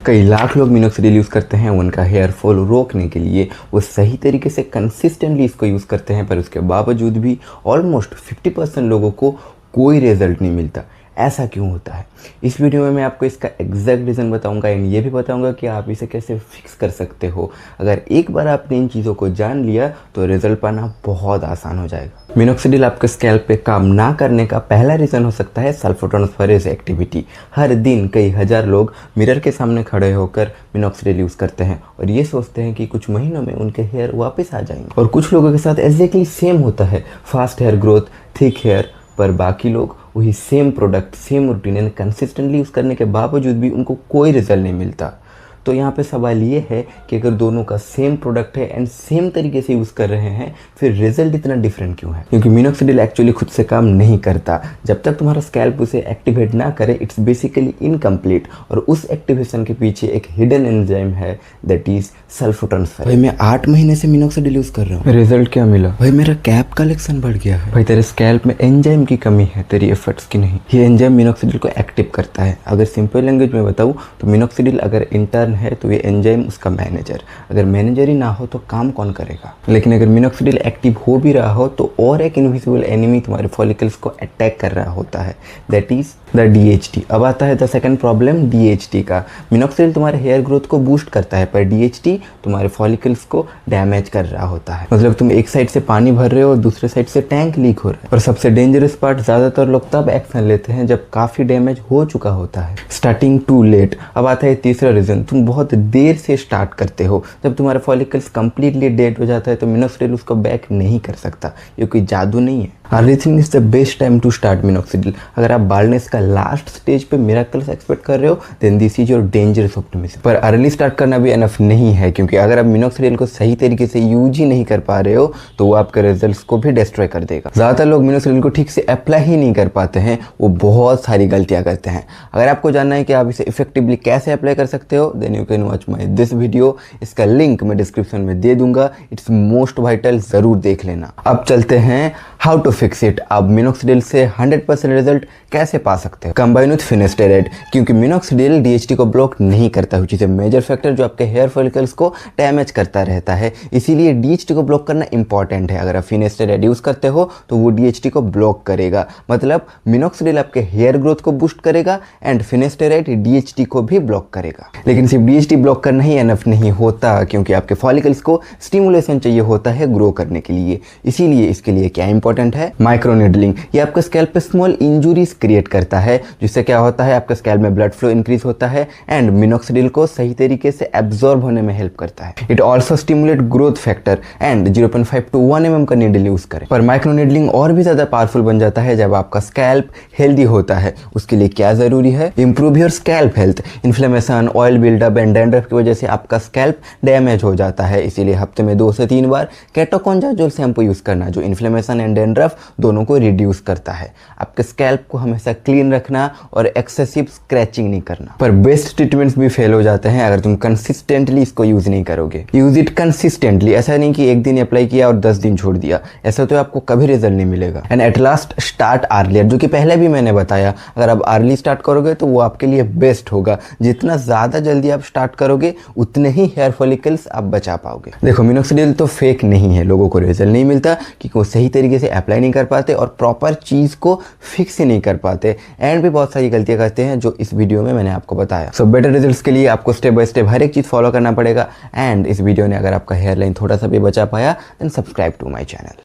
कई लाख लोग minoxidil use करते हैं उनका हेयर फॉल रोकने के लिए। वो सही तरीके से कंसिस्टेंटली इसको यूज़ करते हैं, पर उसके बावजूद भी ऑलमोस्ट 50% लोगों को कोई रिजल्ट नहीं मिलता। ऐसा क्यों होता है? इस वीडियो में मैं आपको इसका एग्जैक्ट रीज़न बताऊंगा एंड ये भी बताऊंगा कि आप इसे कैसे फिक्स कर सकते हो। अगर एक बार आपने इन चीज़ों को जान लिया तो रिजल्ट पाना बहुत आसान हो जाएगा। मिनोक्सिडिल आपके स्कैल्प पे काम ना करने का पहला रीज़न हो सकता है सल्फोट्रांसफरेज एक्टिविटी। हर दिन कई हज़ार लोग मिरर के सामने खड़े होकर मिनोक्सिडिल यूज़ करते हैं और ये सोचते हैं कि कुछ महीनों में उनके हेयर वापस आ जाएंगे। और कुछ लोगों के साथ एग्जैक्टली सेम होता है, fast hair growth, thick hair, पर बाकी लोग वही same product, same routine and consistently use करने के बावजूद भी उनको कोई रिजल्ट नहीं मिलता। तो यहाँ पे सवाल ये है कि अगर दोनों का सेम प्रोडक्ट है एंड सेम तरीके से यूज़ कर रहे हैं, फिर रिजल्ट इतना डिफरेंट क्यों है? क्योंकि मिनोक्सिडिल एक्चुअली खुद से काम नहीं करता। जब तक तुम्हारा स्कैल्प उसे एक्टिवेट ना करे, इट्स बेसिकली इनकम्प्लीट। और उस एक्टिवेशन के पीछे एक हिडन एंजाइम है, दैट इज सल्फोट्रांसफर। भाई मैं 8 महीने से मिनोक्सिडिल यूज़ कर रहा हूँ, रिजल्ट क्या मिला? भाई मेरा कैप कलेक्शन बढ़ गया है। भाई तेरे स्कैल्प में एंजाइम की कमी है, तेरी एफर्ट्स की नहीं। ये एंजाइम मिनोक्सिडिल को एक्टिव करता है। अगर सिंपल लैंग्वेज में बताऊँ तो मिनोक्सिडिल अगर इंटर्न है तो ये एंजाइम उसका मैनेजर। अगर मैनेजर ही ना हो तो काम कौन करेगा? लेकिन अगर मिनोक्सिडिल एक्टिव हो भी रहा हो तो और एक इनविजिबल एनिमी तुम्हारे फॉलिकल्स को अटैक कर रहा होता है, दैट इज द DHT। अब आता है द सेकंड प्रॉब्लम DHT का। मिनोक्सिडिल तुम्हारे हेयर ग्रोथ को बूस्ट करता है, पर DHT तुम्हारे फॉलिकल्स को डैमेज कर रहा होता है। मतलब तुम एक साइड से पानी भर रहे हो और दूसरे साइड से टैंक लीक हो रहा है। और सबसे डेंजरस पार्ट, ज़्यादातर लोग तब एक्शन लेते हैं जब काफ़ी डैमेज हो चुका होता है, स्टार्टिंग टू लेट। अब आता है तीसरा रीज़न, तुम बहुत देर से स्टार्ट करते हो। जब तुम्हारे फॉलिकल्स कंप्लीटली डेड हो जाता है तो मिनोक्सिडिल उसको बैक नहीं कर सकता। ये कोई जादू नहीं है। Early thing is the best time to start minoxidil. अगर आप बाल्डनेस का लास्ट स्टेज पे मिरेकल्स एक्सपेक्ट कर रहे हो, then this is your dangerous optimism. पर अर्ली स्टार्ट करना भी एनफ नहीं है, क्योंकि अगर आप मिनोक्सिडिल को सही तरीके से यूज ही नहीं कर पा रहे हो तो वो आपके रिजल्ट्स को भी डिस्ट्रॉय कर देगा। ज़्यादातर लोग मिनोक्सिडिल को ठीक से अप्लाई ही नहीं कर पाते हैं, वो बहुत सारी गलतियाँ करते हैं। अगर आपको जानना है कि आप इसे इफेक्टिवली कैसे अप्लाई कर सकते हो, then you can watch my this video. इसका लिंक मैं डिस्क्रिप्शन में दे दूंगा। इट्स मोस्ट वाइटल, ज़रूर देख लेना। अब चलते हैं हाउ टू फिक्स इट। आप मिनोक्सिडिल से 100% रिजल्ट कैसे पा सकते हो? कंबाइन विथ फिनेस्टेराइड, क्योंकि मिनोक्सिडिल DHT को ब्लॉक नहीं करता, which is a major factor जो आपके हेयर फॉलिकल्स को डैमेज करता रहता है। इसीलिए DHT को ब्लॉक करना इंपॉर्टेंट है। अगर आप फिनेस्टेराइड यूज़ करते हो तो वो DHT को ब्लॉक करेगा। मतलब मिनोक्सिडिल आपके हेयर ग्रोथ को बूस्ट करेगा एंड फिनेस्टेराइड DHT को भी ब्लॉक करेगा। लेकिन सिर्फ DHT ब्लॉक करना ही एनफ नहीं होता, क्योंकि आपके फॉलिकल्स को स्टिमुलेशन चाहिए होता है ग्रो करने के लिए। इसीलिए इसके लिए क्या इंपॉर्टेंट है? माइक्रोनीडलिंग। ये आपके स्कैल्प पे स्मॉल इंजुरीज क्रिएट करता है, जिससे क्या होता है, आपके स्कैल्प में ब्लड फ्लो इंक्रीज होता है एंड मिनोक्सिडिल को सही तरीके से एब्जॉर्ब होने में हेल्प करता है। It also stimulate growth factor and 0.5 to 1 mm का नीडल यूज करें। पर माइक्रोनीडलिंग और भी ज्यादा पावरफुल बन जाता है जब आपका स्कैल्प हेल्दी होता है। उसके लिए क्या जरूरी है? Improve your scalp health. Inflammation, oil buildup and dandruff की वजह से आपका स्कैल्प डैमेज हो जाता है। इसीलिए हफ्ते में 2 से 3 बार केटोकोंजाजोल शैम्पू यूज करना, जो इन्फ्लेमेशन एंड डैंड्रफ दोनों को रिड्यूस करता है। आपके स्कैल्प को हमेशा क्लीन रखना और एक्सेसिव स्क्रैचिंग नहीं करना। पर बेस्ट ट्रीटमेंट्स भी फेल हो जाते हैं अगर तुम कंसिस्टेंटली इसको यूज नहीं करोगे। यूज इट कंसिस्टेंटली, ऐसा नहीं कि एक दिन अप्लाई किया और 10 दिन छोड़ दिया, ऐसा तो आपको कभी रिजल्ट नहीं मिलेगा। And at last start earlier, जो कि पहले भी मैंने बताया। अगर आप अर्ली स्टार्ट करोगे तो वो आपके लिए बेस्ट होगा। जितना ज़्यादा जल्दी आप स्टार्ट करोगे उतने ही हेयर फॉलिकल्स आप बचा पाओगे। देखो, मिनोक्सिडिल तो फेक नहीं है। लोगों को रिजल्ट नहीं मिलता क्योंकि वो सही तरीके से अप्लाई नहीं कर पाते और प्रॉपर चीज़ को फिक्स ही नहीं कर पाते एंड भी बहुत सारी गलतियां करते हैं जो इस वीडियो में मैंने आपको बताया। सो बेटर रिजल्ट्स के लिए आपको स्टेप बाय स्टेप हर एक चीज़ फॉलो करना पड़ेगा। एंड इस वीडियो ने अगर आपका हेयर लाइन थोड़ा सा भी बचा पाया, then subscribe to my channel.